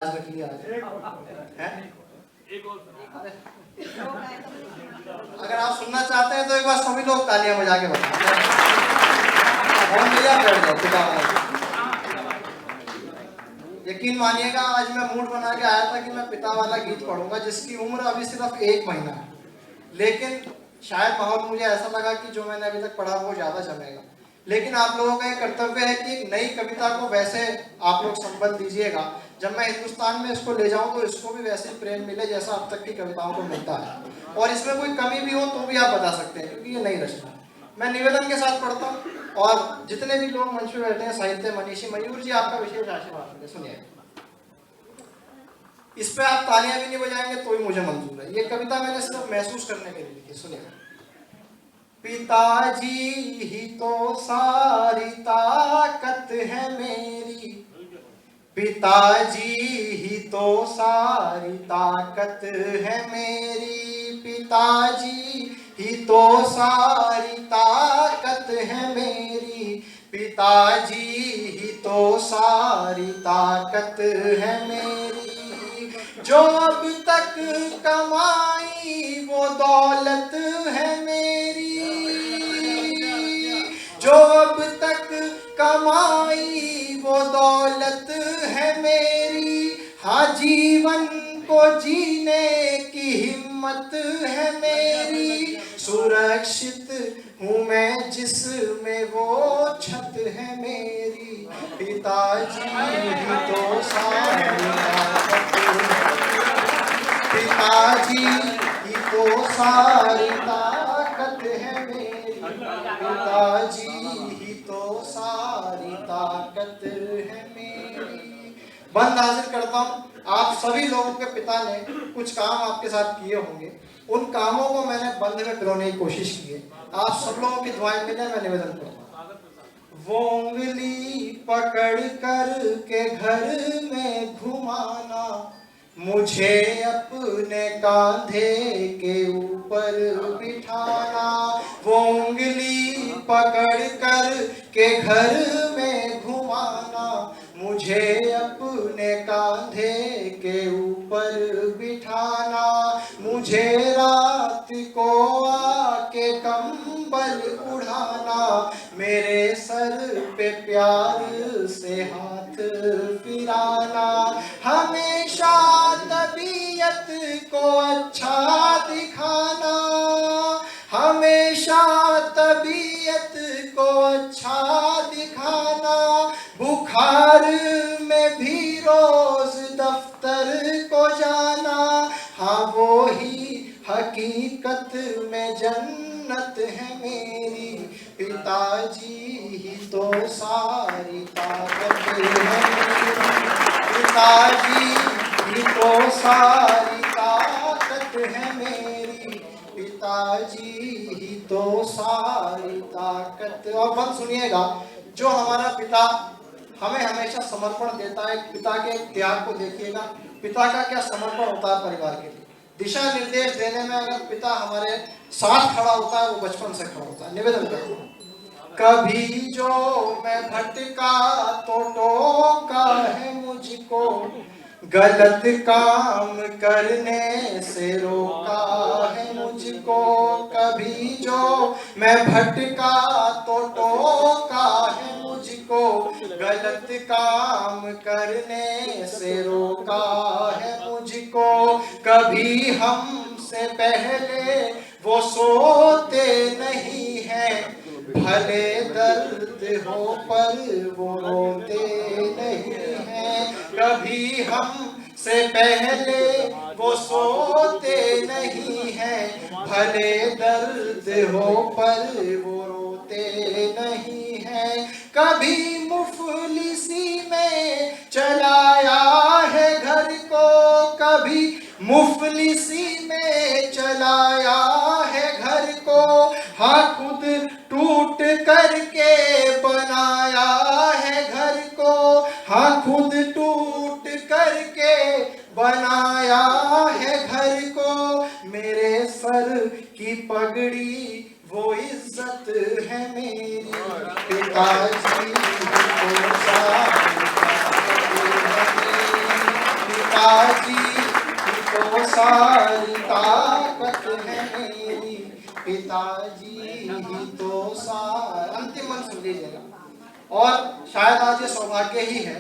रख लिया है? अगर आप सुनना चाहते हैं तो एक बार सभी लोग तालियां बजा के बताएं। बैठ जाओ पिता वाला। यकीन मानिएगा आज मैं मूड बना के आया था कि मैं पिता वाला गीत पढ़ूंगा जिसकी उम्र अभी सिर्फ 1 महीना है, लेकिन शायद माहौल मुझे ऐसा लगा कि जो मैंने अभी तक पढ़ा वो ज्यादा जमेगा। लेकिन आप लोगों का एक कर्तव्य है कि एक नई कविता को वैसे आप लोग संबल दीजिएगा, जब मैं हिंदुस्तान में इसको ले जाऊं तो इसको भी वैसे प्रेम मिले जैसा अब तक की कविताओं को मिलता है। और इसमें कोई कमी भी हो तो भी आप बता सकते हैं, क्योंकि ये नई रचना है। मैं निवेदन के साथ पढ़ता हूँ और जितने भी लोग मंच पे बैठे हैं, साहित्य मनीषी मयूर जी आपका विशेष आशीर्वाद सुनिए। इस पे आप तालियां भी नहीं बजाएंगे तो भी मुझे मंजूर है। ये कविता मैंने सिर्फ महसूस करने के लिए लिखी, सुनिए। पिताजी ही तो सारी ताकत है मेरी, पिताजी ही तो सारी ताकत है मेरी, पिताजी ही तो सारी ताकत है मेरी, पिताजी ही तो सारी ताकत है मेरी। जो अब तक कमाई वो दौलत है मेरी, जो अब तक कमाई वो दौलत है मेरी, हाँ जीवन को जीने की हिम्मत है मेरी। सुरक्षित हूँ मैं जिसमें वो छत है मेरी, पिताजी ही तो सारी ताकत है, पिताजी ही तो सारी ताकत है मेरी, पिताजी ही तो सारी ताकत है मेरी। बंद हाजिर करता हूँ। आप सभी लोगों के पिता ने कुछ काम आपके साथ किए होंगे, उन कामों को मैंने बंद में पिरोने की कोशिश की है। आप सब लोगों की दुआएं मिले, मैं निवेदन करता हूँ। वो उंगली पकड़ कर के घर में घुमाना, मुझे अपने कांधे के ऊपर बिठाना, वो उंगली पकड़ कर के घर में घुमाना, मुझे अपने कांधे के ऊपर बिठाना, मुझे रात को आके कंबल उड़ाना, मेरे सर पे प्यार से हाथ फिराना, हमेशा तबीयत को अच्छा दिखाना, हमेशा तबीयत को अच्छा दिखाना, बुखार में भी रोज दफ्तर को जाना, हाँ वो ही हकीकत में जन्नत है मेरी, पिताजी ही तो सारी ताकत है मेरी, पिताजी ही तो सारी ताकत है मेरी, पिताजी ही तो सारी ताकत। और बंद सुनिएगा, जो हमारा पिता हमें हमेशा समर्पण देता है, पिता के त्याग को देखिएगा, पिता का क्या समर्पण होता है परिवार के लिए। दिशा निर्देश देने में अगर पिता हमारे साथ खड़ा होता है, वो बचपन से खड़ा होता है। निवेदन करता हूँ। कभी जो मैं भटका तो टोका है मुझको, गलत काम करने से रोका है मुझको, कभी जो मैं भटका तो टोका है मुझको, गलत काम करने से रोका है मुझको, कभी हमसे पहले वो सोते नहीं है, भले दर्द हो पर वो रोते नहीं है, कभी हमसे पहले वो सोते नहीं है, भले दर्द हो पर वो रोते नहीं है, कभी मुफलिसी में चलाया है घर को, कभी मुफलिसी में चलाया है घर को, हाँ खुद टूट करके बनाया है घर को, हाँ खुद टूट करके बनाया है घर को, मेरे सर की पगड़ी वो इज्जत है मेरी, पिताजी को सारी ताकत है मेरी, पिताजी तो सारी ताकत है मेरी, पिताजी ही तो सारी। अंतिम मन सुन लीजिएगा। और शायद आज ये सौभाग्य ही है,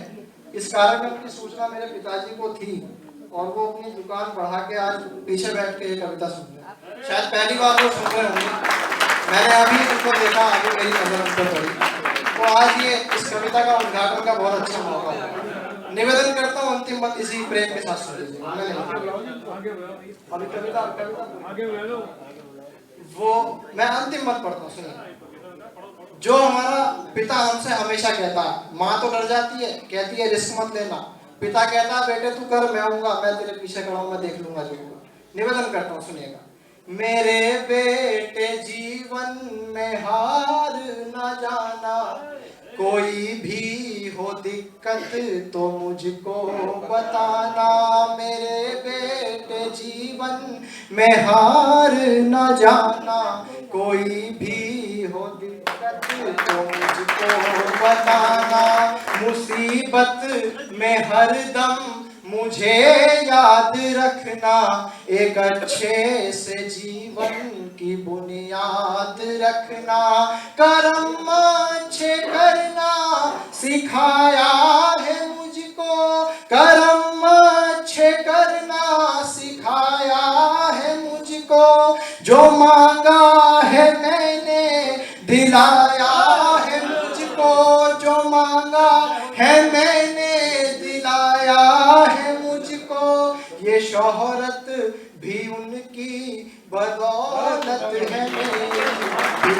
इस कार्यक्रम की सूचना मेरे पिताजी को थी और वो अपनी दुकान बढ़ा के आज पीछे बैठ के ये कविता सुन रहे। शायद पहली बार वो सुन रहे होंगे, मैंने अभी उनको देखा, आगे मेरी नजर उन पर पड़ी। तो आज ये इस कविता का उद्घाटन का बहुत अच्छा मौका है। निवेदन करता हूँ अंतिम मत इसी प्रेम के साथ सुन लीजिए। अभी कविता वो मैं अंतिम मत पढ़ता हूँ, सुनिए। जो हमारा पिता हमसे हमेशा कहता है, माँ तो डर जाती है, कहती है रिस्क मत लेना, पिता कहता है बेटे तू कर, मैं आऊंगा, मैं तेरे पीछे खड़ा हूं, मैं देख लूंगा जो होगा। निवेदन करता हूँ, सुनिएगा। मेरे बेटे जीवन में हार न जाना, कोई भी हो दिक्कत तो मुझको बताना। मेरे बेटे जीवन में हार न जाना, कोई भी हो दिक्कत तो मुझको बताना। मुसीबत में हरदम मुझे याद रखना, एक अच्छे से जीवन की बुनियाद रखना। कर्म अच्छे करना सिखाया है मुझको, कर्म अच्छे करना सिखाया है मुझको। जो मांगा है मैंने दिलाया है मुझको, जो मांगा है मैंने दिलाया है मुझको। ये शोहरत भी उनकी बदौलत है मेरी,